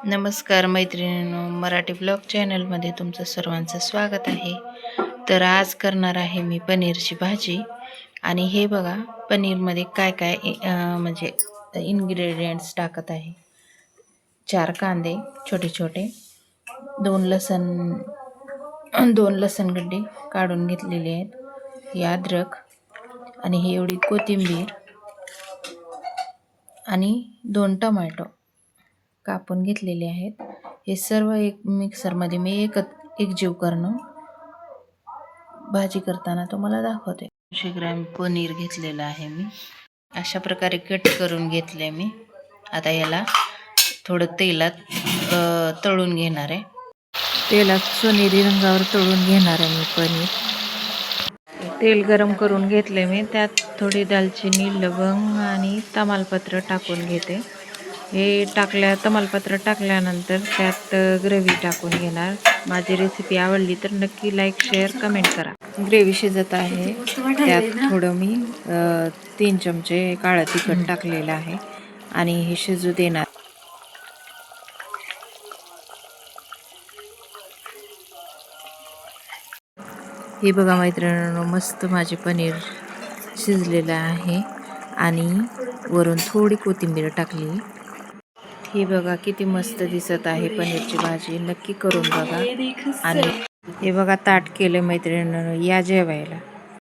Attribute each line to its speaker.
Speaker 1: नमस्कार मैत्रिणींनो, मराठी ब्लॉग चॅनलमध्ये तुमचं सर्वांचं स्वागत आहे. तर आज करणार आहे मी पनीरची भाजी. आणि हे बघा पनीरमध्ये काय काय म्हणजे इन्ग्रेडियंट्स टाकत आहे. 4 कांदे छोटे छोटे, 2 लसण गड्डे काढून घेतलेले आहेत, ही अद्रक आणि ही एवढी कोथिंबीर आणि 2 टोमॅटो कापून घेतलेले आहेत. हे सर्व एक मिक्सरमध्ये मी एकजीव करणं भाजी करताना तुम्हाला दाखवते. 100 ग्रॅम पनीर घेतलेलं आहे मी. अशा प्रकारे कट करून घेतले मी. आता याला थोडं तेलात तळून घेणार आहे. तेलात सोनेरी रंगावर तळून घेणार आहे मी पनीर. तेल गरम करून घेतले मी. त्यात थोडी दालचिनी, लवंग आणि तमालपत्र टाकून घेते. हे तमालपत्र टाकल्यानंतर त्यात ग्रेव्ही टाकून घेणार. माझी रेसिपी आवडली तर नक्की लाईक, शेअर, कमेंट करा. ग्रेव्ही शिजत आहे, त्यात थोडं मी 3 चमचे काळं तिखट टाकलेलं आहे आणि हे शिजू देणार. हे बघा मैत्रिणींनो, मस्त माझे पनीर शिजलेलं आहे आणि वरून थोडी कोथिंबीर टाकली. हे बघा किती मस्त दिसत आहे पनीरची भाजी. नक्की करून बघा. आणि हे बघा ताट केले मैत्रिणींनो, या जेवायला.